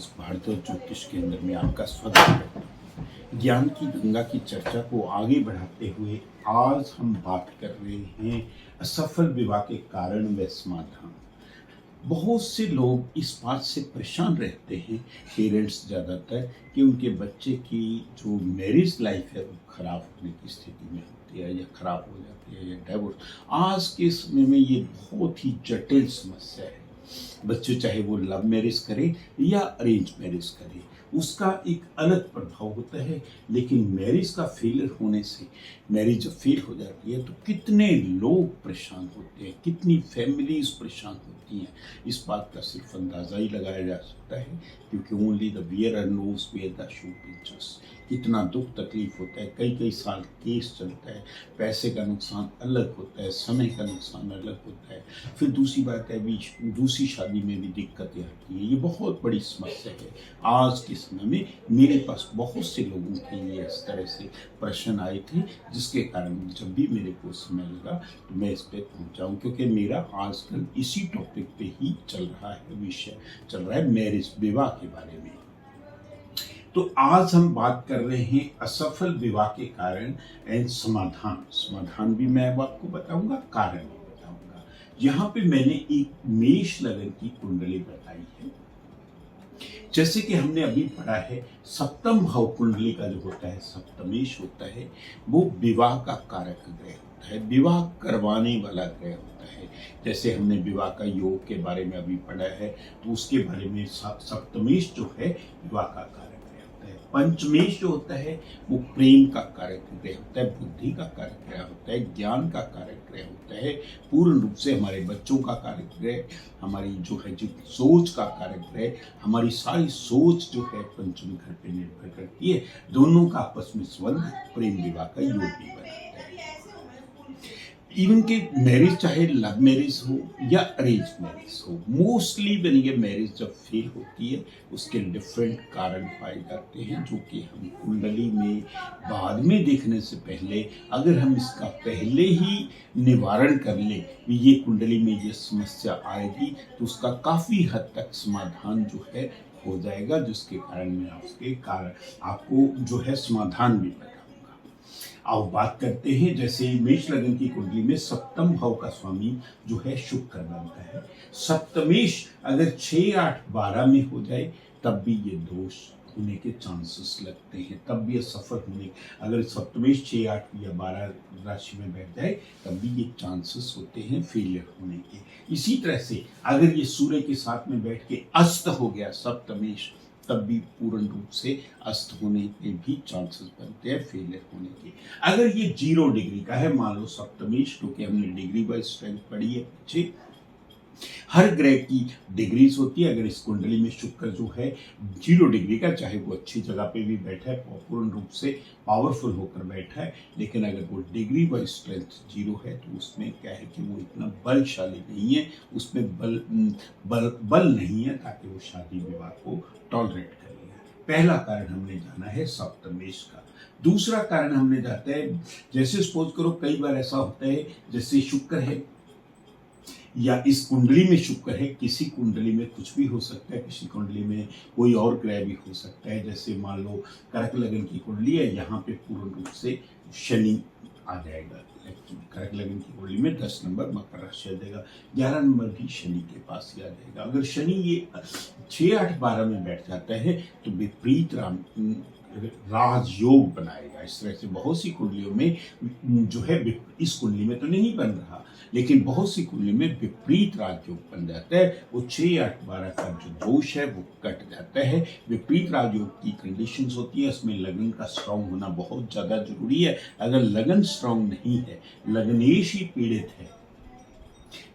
इस भारत ज्योतिष केंद्र में आपका स्वागत है। ज्ञान की गंगा की चर्चा को आगे बढ़ाते हुए आज हम बात कर रहे हैं असफल विवाह के कारण व समाधान। बहुत से लोग इस बात से परेशान रहते हैं, पेरेंट्स ज़्यादातर, कि उनके बच्चे की जो मैरिज लाइफ है वो खराब होने की स्थिति में होती है या खराब हो जाती है या डाइवोर्स। आज के समय में ये बहुत ही जटिल समस्या है। बच्चे चाहे वो लव मैरिज करे या अरेंज मैरिज करे, उसका एक अलग प्रभाव होता है। लेकिन मैरिज का फेलियर होने से, मैरिज जब फेल हो जाती है तो कितने लोग परेशान होते हैं, कितनी फैमिलीज परेशान होती हैं, इस बात का सिर्फ अंदाज़ा ही लगाया जा सकता है, क्योंकि only the wearer knows where the shoe pinches. कितना दुख तकलीफ होता है, कई कई साल केस चलता है, पैसे का नुकसान अलग होता है, समय का नुकसान अलग होता है। फिर दूसरी बात है, दूसरी शादी में भी दिक्कतें आती हैं। ये बहुत बड़ी समस्या है। आज के समय में मेरे पास बहुत से लोगों के लिए इस तरह से प्रश्न आए थे, जिसके कारण जब भी मेरे को समय लगा तो मैं इस पे पहुंचाऊं, क्योंकि मेरा आजकल इसी टॉपिक पे ही चल रहा है, विषय चल रहा है मैरिज, विवाह के बारे में। तो आज हम बात कर रहे हैं असफल विवाह के कारण एंड समाधान। समाधान भी मैं आपको बताऊंगा, कारण भी बताऊंगा। यहाँ पे मैंने एक मेष लगन की कुंडली बताई है। जैसे कि हमने अभी पढ़ा है, सप्तम भाव कुंडली का जो होता है, सप्तमेश होता है, वो विवाह का कारक ग्रह होता है, विवाह करवाने वाला ग्रह होता है। जैसे हमने विवाह का योग के बारे में अभी पढ़ा है, तो उसके बारे में सप्तमेश जो है विवाह का कारक। पंचमेश जो होता है वो प्रेम का कारक ग्रह होता है, बुद्धि का कारक ग्रह होता है, ज्ञान का कारक ग्रह होता है, पूर्ण रूप से हमारे बच्चों का कारक ग्रह, हमारी जो है जो सोच का कारक ग्रह। हमारी सारी सोच जो है पंचम घर पे निर्भर करती है। दोनों का आपस में संबंध प्रेम विवाह का योग भी बनाता है। इवन के मैरिज, चाहे लव मैरिज हो या अरेंज मैरिज हो, मोस्टली बन ये मैरिज जब फेल होती है उसके डिफरेंट कारण पाए जाते हैं, जो कि हम कुंडली में बाद में देखने से पहले, अगर हम इसका पहले ही निवारण कर लें, ये कुंडली में ये समस्या आएगी तो उसका काफ़ी हद तक समाधान जो है हो जाएगा, जिसके कारण मैं आपको जो है समाधान भी बताऊंगा। आओ बात करते हैं। जैसे मेष लगन की कुंडली में सप्तम भाव का स्वामी जो है शुक्र बनता है। सप्तमेश अगर 6, 8, 12 में हो जाए तब भी ये दोष होने के चांसेस लगते हैं, तब भी ये सफल होने, अगर सप्तमेश 6, 8 या 12 राशि में बैठ जाए तब भी ये चांसेस होते हैं फेलियर होने के। इसी तरह से अगर ये सूर्य के साथ में बैठ के अस्त हो गया सप्तमेश, तब भी पूर्ण रूप से अस्त होने के भी चांसेस बनते हैं फेलियर होने के। अगर ये 0 डिग्री का है, मान लो सप्तमेश, क्योंकि हमने डिग्री वाइज स्ट्रेंथ पढ़ी है पीछे, हर ग्रह की डिग्रीज होती है। अगर इस कुंडली में शुक्र जो है 0 डिग्री का, चाहे वो अच्छी जगह पे भी बैठा है, पूर्ण रूप से पावरफुल होकर बैठा है, लेकिन अगर वो डिग्री वाइज स्ट्रेंथ 0 है तो उसमें क्या है कि वो इतना बलशाली नहीं है, उसमें बल नहीं है ताकि वो शादी विवाह को टॉलरेट कर ले। पहला कारण हमने जाना है सप्तमेश का। दूसरा कारण हमने जाता है, जैसे सपोज करो कई बार ऐसा होता है, जैसे शुक्र है या इस कुंडली में शुक्र है, किसी कुंडली में कुछ भी हो सकता है, किसी कुंडली में कोई और ग्रह भी हो सकता है। जैसे मान लो कर्क लगन की कुंडली है, यहाँ पे पूर्ण रूप से शनि आ जाएगा। कर्क लगन की कुंडली में 10 नंबर मकर राशि आ जाएगा, 11 नंबर भी शनि के पास ही आ जाएगा। अगर शनि ये 6, 8, 12 में बैठ जाता है तो विपरीत राजयोग बनाएगा। इस तरह से बहुत सी कुंडलियों में जो है, इस कुंडली में तो नहीं बन रहा, लेकिन बहुत सी कुंडली में विपरीत राजयोग बन जाता है। वो 6, 8, 12 का जो दोष है वो कट जाता है। विपरीत राजयोग की कंडीशंस होती है, उसमें लगन का स्ट्रांग होना बहुत ज़्यादा जरूरी है। अगर लगन स्ट्रांग नहीं है, लगनेश ही पीड़ित है,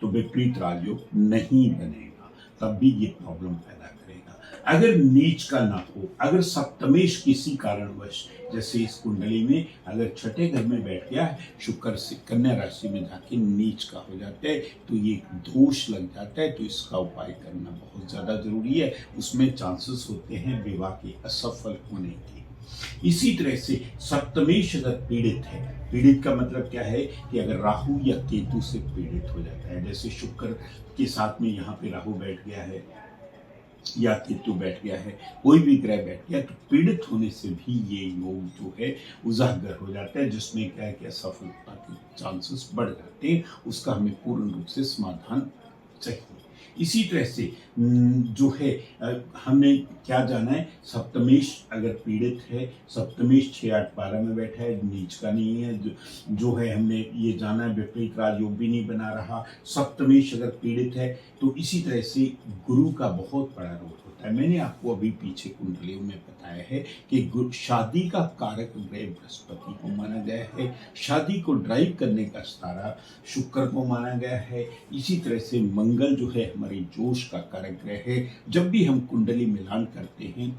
तो विपरीत राजयोग नहीं बनेगा, तब भी ये प्रॉब्लम पैदा करेगा। अगर नीच का ना हो, अगर सप्तमेश किसी कारणवश, जैसे इस कुंडली में अगर छठे घर में बैठ गया है, शुक्र से कन्या राशि में जाके नीच का हो जाता है, तो ये दोष लग जाता है, तो इसका उपाय करना बहुत ज़्यादा जरूरी है। उसमें चांसेस होते हैं विवाह के असफल होने के। इसी तरह से सप्तमेश अगर पीड़ित है, पीड़ित का मतलब क्या है कि अगर राहु या केतु से पीड़ित हो जाता है, जैसे शुक्र के साथ में यहाँ पे राहु बैठ गया है, या केतु बैठ गया है, कोई भी ग्रह बैठ गया, तो पीड़ित होने से भी ये योग जो है उजागर हो जाता है, जिसमें क्या है कि असफलता के चांसेस बढ़ जाते हैं। उसका हमें पूर्ण रूप से समाधान चाहिए। इसी तरह से जो है हमने क्या जाना है, सप्तमेश अगर पीड़ित है, सप्तमेश 6, 8, 12 में बैठा है, नीच का नहीं है, जो है हमने ये जाना है, विपरीत राजयोग भी नहीं बना रहा। सप्तमेश अगर पीड़ित है तो इसी तरह से गुरु का बहुत बड़ा रोल होता है। मैंने आपको अभी पीछे कुंडलियों में बताया है कि शादी का कारक ग्रह बृहस्पति को माना गया है, शादी को ड्राइव करने का सितारा शुक्र को माना गया है। इसी तरह से मंगल जो है हमारे जोश का कारक ग्रह है। जब भी हम कुंडली मिलान करते हैं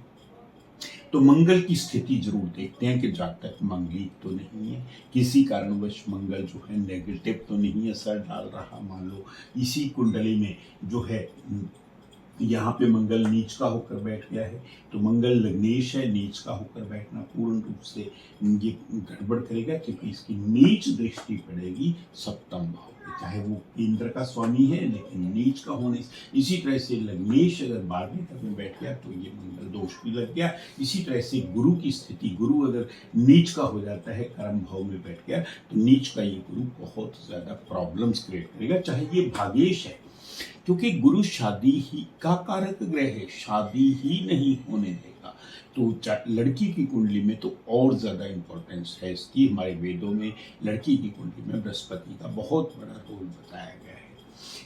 तो मंगल की स्थिति जरूर देखते हैं कि जातक मंगलिक तो नहीं है, किसी कारणवश मंगल जो है नेगेटिव तो नहीं असर डाल रहा। मान लो इसी कुंडली में जो है यहाँ पे मंगल नीच का होकर बैठ गया है, तो मंगल लग्नेश है, नीच का होकर बैठना पूर्ण रूप से ये गड़बड़ करेगा, क्योंकि इसकी नीच दृष्टि पड़ेगी सप्तम भाव पे, चाहे वो केंद्र का स्वामी है लेकिन नीच का होने। इसी तरह से लग्नेश अगर 12वें घर में बैठ गया तो ये मंगल दोष भी लग गया। इसी तरह से गुरु की स्थिति, गुरु अगर नीच का हो जाता है, कर्म भाव में बैठ गया, तो नीच का ये गुरु बहुत ज्यादा प्रॉब्लम्स क्रिएट करेगा, चाहे ये भागेश है, क्योंकि गुरु शादी ही का कारक ग्रह है, शादी ही नहीं होने देगा। तो लड़की की कुंडली में तो और ज्यादा इंपॉर्टेंस है इसकी। हमारे वेदों में लड़की की कुंडली में बृहस्पति का बहुत बड़ा रोल बताया गया है।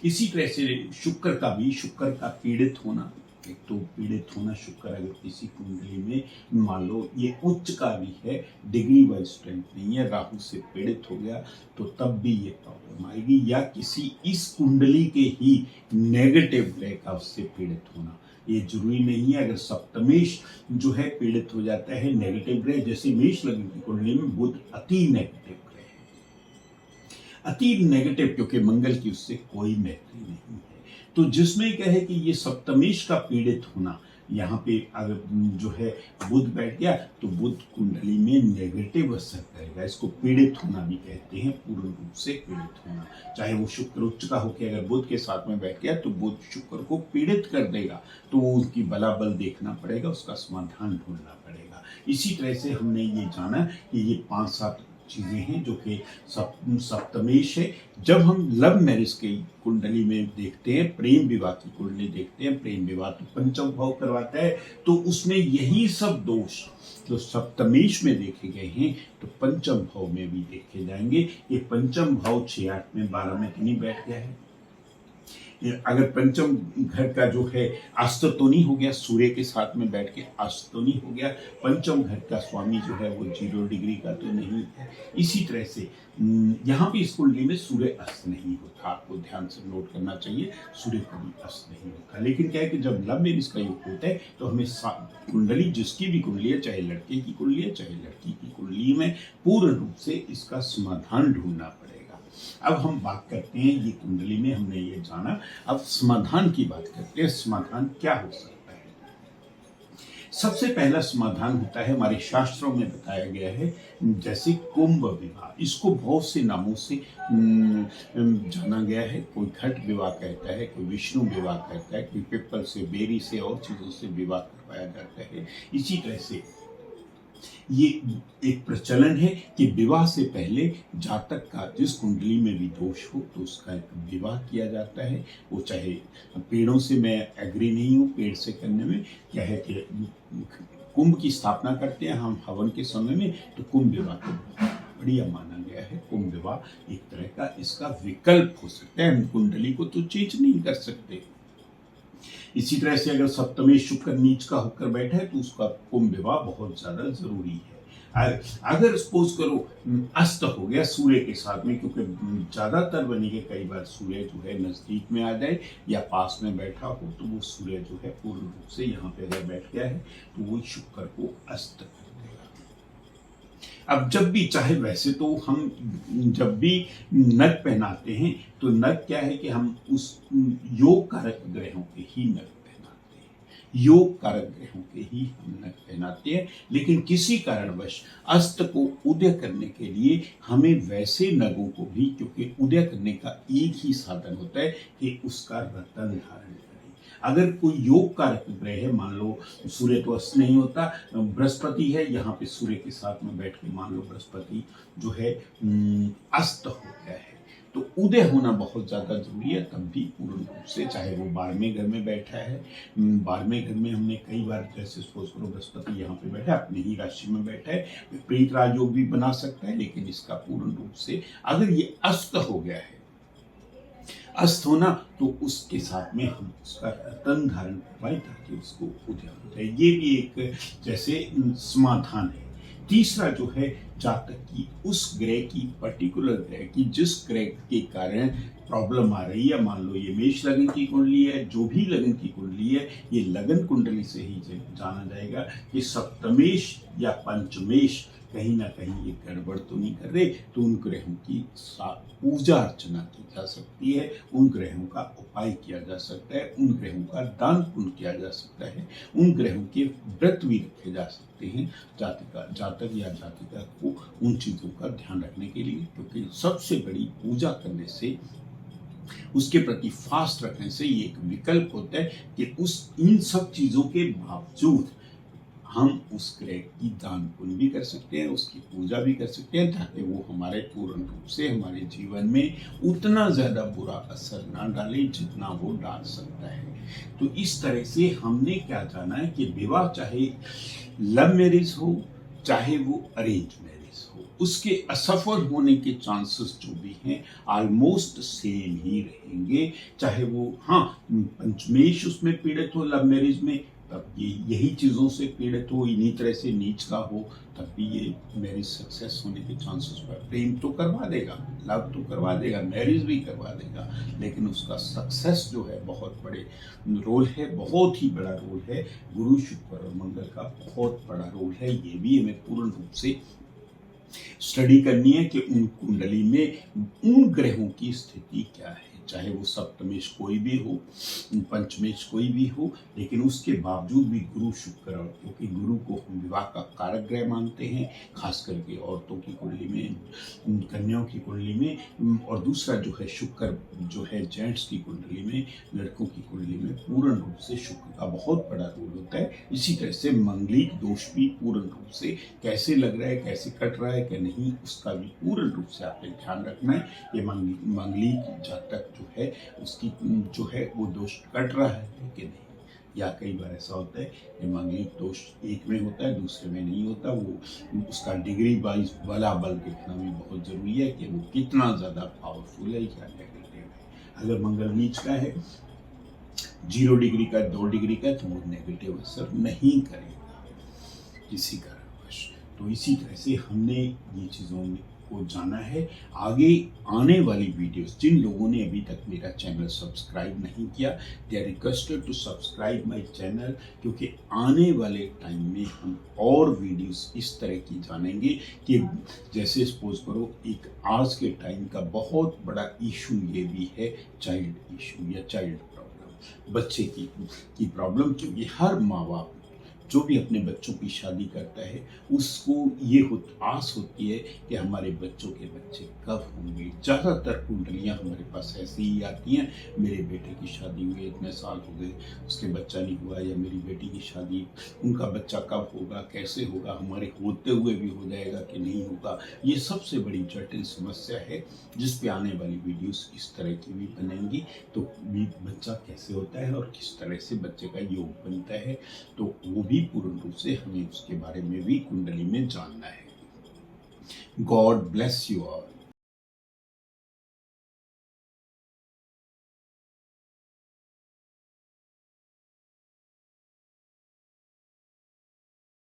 इसी तरह से शुक्र का भी, शुक्र का पीड़ित होना, एक तो पीड़ित होना शुक्र अगर किसी कुंडली में मान लो ये उच्च का भी है, डिग्री वाइज स्ट्रेंथ नहीं है, राहु से पीड़ित हो गया तो तब भी ये प्रॉब्लम आएगी, या किसी इस कुंडली के ही नेगेटिव ग्रह का उससे पीड़ित होना, ये जरूरी नहीं है। अगर सप्तमेश जो है पीड़ित हो जाता है, नेगेटिव ग्रह, जैसे मेष लग्न की कुंडली में बुध अति नेगेटिव ग्रह है, अति नेगेटिव, क्योंकि मंगल की उससे कोई मैत्री नहीं है। तो जिसमें क्या है कि ये सप्तमेश का पीड़ित होना, यहाँ पे अगर जो है बुध बैठ गया तो बुध कुंडली में नेगेटिव असर करेगा, इसको पीड़ित होना भी कहते हैं, पूर्ण रूप से पीड़ित होना। चाहे वो शुक्र उच्च का होकर अगर बुध के साथ में बैठ गया तो बुध शुक्र को पीड़ित कर देगा, तो उसकी बलाबल देखना पड़ेगा, उसका समाधान ढूंढना पड़ेगा। इसी तरह से हमने ये जाना कि ये 5-7 चीजें हैं जो कि सप्तमेश है। जब हम लव मैरिज की कुंडली में देखते हैं, प्रेम विवाह की कुंडली देखते हैं, प्रेम विवाह तो पंचम भाव करवाता है, तो उसमें यही सब दोष जो सप्तमेश में देखे गए हैं तो पंचम भाव में भी देखे जाएंगे। ये पंचम भाव 6, 8 में 12 में तो नहीं बैठ गया है। अगर पंचम घर का जो है अस्त तो नहीं हो गया, सूर्य के साथ में बैठ के अस्त तो नहीं हो गया, पंचम घर का स्वामी जो है वो 0 डिग्री का तो नहीं है। इसी तरह से यहाँ पे इस कुंडली में सूर्य अस्त नहीं होता, आपको ध्यान से नोट करना चाहिए, सूर्य कभी अस्त नहीं होता। लेकिन क्या है कि जब लव मैरिज का योग होता है तो हमें कुंडली, जिसकी भी कुंडली है, चाहे लड़के की कुंडली है चाहे लड़की की कुंडली में, पूर्ण रूप से इसका समाधान ढूंढना पड़ेगा। अब हम बात करते हैं, ये कुंडली में हमने ये जाना, अब समाधान की बात करते हैं। समाधान क्या हो सकता है? सबसे पहला समाधान होता है, हमारे शास्त्रों में बताया गया है, जैसे कुंभ विवाह, इसको बहुत से नामों से जाना गया है। कोई घट विवाह कहता है, कोई विष्णु विवाह कहता है, कोई पिपल से, बेरी से और चीजों से विवाह करवाया जाता है। इसी तरह से ये एक प्रचलन है कि विवाह से पहले जातक का जिस कुंडली में भी दोष हो तो उसका एक विवाह किया जाता है। वो चाहे पेड़ों से, मैं एग्री नहीं हूँ पेड़ से करने में, क्या है कि कुंभ की स्थापना करते हैं हम हवन के समय में, तो कुंभ विवाह को बढ़िया माना गया है। कुंभ विवाह एक तरह का इसका विकल्प हो सकता है, हम कुंडली को तो चेंज नहीं कर सकते। इसी तरह से अगर सप्तमेश शुक्र नीच का होकर बैठा है तो उसका कुंभ विवाह बहुत ज्यादा जरूरी है। अगर सपोज करो अस्त हो गया सूर्य के साथ में, क्योंकि ज्यादातर बनेंगे कई बार सूर्य जो है नजदीक में आ जाए या पास में बैठा हो, तो वो सूर्य जो है पूर्ण रूप से यहाँ पे अगर बैठ गया है तो वो शुक्र को अस्त कर देगा। अब जब भी, चाहे वैसे तो हम जब भी नग पहनाते हैं तो नग क्या है कि हम उस योग कारक ग्रहों के ही नग पहनाते हैं, योग कारक ग्रहों के ही हम नग पहनाते हैं। लेकिन किसी कारणवश अस्त को उदय करने के लिए हमें वैसे नगों को भी, क्योंकि उदय करने का एक ही साधन होता है कि उसका रतन धारण करें। अगर कोई योग कारक ग्रह है, मान लो सूर्य तो अस्त नहीं होता, बृहस्पति है, यहाँ पे सूर्य के साथ में बैठ के मान लो बृहस्पति जो है अस्त हो गया है, तो उदय होना बहुत ज़्यादा जरूरी है। तब भी पूर्ण रूप से, चाहे वो 12वें घर में बैठा है, 12वें घर में हमने कई बार, जैसे सपोज करो बृहस्पति यहाँ पे बैठा है, अपने ही राशि में बैठा है, विपरीत राजयोग भी बना सकता है, लेकिन इसका पूर्ण रूप से अगर ये अस्त हो गया है, अस्त होना, तो उसके साथ में हम उसका तन धारण करवाएं ताकि उसको उदय हो जाए। ये भी एक जैसे समाधान है। तीसरा जो है, जातक की उस ग्रह की, पर्टिकुलर ग्रह की, जिस ग्रह के कारण प्रॉब्लम आ रही है, मान लो ये मेष लगन की कुंडली है, जो भी लगन की कुंडली है, ये लगन कुंडली से ही जाना जाएगा कि सप्तमेश या पंचमेश कहीं ना कहीं ये गड़बड़ तो नहीं कर रहे, तो उन ग्रहों की पूजा अर्चना की जा सकती है, उन ग्रहों का उपाय किया जा सकता है, उन ग्रहों का दान पुण्य किया जा सकता है, उन ग्रहों के व्रत भी रखे जा सकते हैं जातक या जातिका को उन चीज़ों का ध्यान रखने के लिए, क्योंकि सबसे बड़ी पूजा करने से, उसके प्रति फास्ट रखने से ये एक विकल्प होता है कि इन सब चीज़ों के बावजूद हम उस ग्रह की दान पुण्य भी कर सकते हैं, उसकी पूजा भी कर सकते हैं, ताकि वो हमारे पूर्ण रूप से हमारे जीवन में उतना ज़्यादा बुरा असर ना डाले जितना वो डाल सकता है। तो इस तरह से हमने क्या जाना है कि विवाह चाहे लव मैरिज हो, चाहे वो अरेंज मैरिज हो, उसके असफल होने के चांसेस जो भी हैं ऑलमोस्ट सेम ही रहेंगे। चाहे वो पंचमेश उसमें पीड़ित हो लव मैरिज में, तब ये यही चीज़ों से पीड़ित हो, इन्हीं तरह से नीच का हो, तब भी ये मैरिज सक्सेस होने के चांसेस पर, प्रेम तो करवा देगा, लव तो करवा देगा, मैरिज भी करवा देगा, लेकिन उसका सक्सेस जो है बहुत बड़े रोल है, बहुत ही बड़ा रोल है। गुरु शुक्र और मंगल का बहुत बड़ा रोल है। ये भी हमें पूर्ण रूप से स्टडी करनी है कि उन कुंडली में उन ग्रहों की स्थिति क्या है, चाहे वो सप्तमेश कोई भी हो, पंचमेश कोई भी हो, लेकिन उसके बावजूद भी गुरु शुक्र, क्योंकि गुरु को हम विवाह का कारक ग्रह मानते हैं, खास करके औरतों की कुंडली में, कन्याओं की कुंडली में, और दूसरा जो है शुक्र जो है जेंट्स की कुंडली में, लड़कों की कुंडली में पूर्ण रूप से शुक्र का बहुत बड़ा रोल होता है। इसी तरह से मंगलिक दोष भी पूर्ण रूप से कैसे लग रहा है, कैसे कट रहा है कि नहीं, उसका भी पूर्ण रूप से आपने ध्यान रखना है। ये मंगलिक जातक जो है उसकी जो है वो दोष कट रहा है कि नहीं, या कई बार ऐसा होता है कि मंगलिक दोष एक में होता है, दूसरे में नहीं होता। वो उसका डिग्री वाइज बला बल देखना भी बहुत जरूरी है कि वो कितना ज़्यादा पावरफुल है या नेगेटिव है। अगर मंगल नीच का है, 0 डिग्री का, 2 डिग्री का, तो वो नेगेटिव असर नहीं करेगा किसी कारणवश। तो इसी तरह से हमने ये चीज़ों को जाना है। आगे आने वाली वीडियोस, जिन लोगों ने अभी तक मेरा चैनल सब्सक्राइब नहीं किया, they are requested to subscribe my channel, क्योंकि आने वाले टाइम में हम और वीडियोस इस तरह की जानेंगे कि जैसे सपोज करो, एक आज के टाइम का बहुत बड़ा इशू ये भी है चाइल्ड इशू या चाइल्ड प्रॉब्लम, बच्चे की प्रॉब्लम, क्योंकि हर माँ बाप जो भी अपने बच्चों की शादी करता है उसको ये आस होती है कि हमारे बच्चों के बच्चे कब होंगे। ज़्यादातर कुंडलियाँ हमारे पास ऐसी ही आती हैं, मेरे बेटे की शादी हुई इतने साल हो गए, उसके बच्चा नहीं हुआ, या मेरी बेटी की शादी, उनका बच्चा कब होगा, कैसे होगा, हमारे होते हुए भी हो जाएगा कि नहीं होगा। ये सबसे बड़ी जटिल समस्या है, जिस पे आने वाली वीडियोस इस तरह की भी बनेंगी। तो बच्चा कैसे होता है और किस तरह से बच्चे का योग बनता है, तो वो भी पूर्ण रूप से हमें उसके बारे में भी कुंडली में जानना है। God bless you all.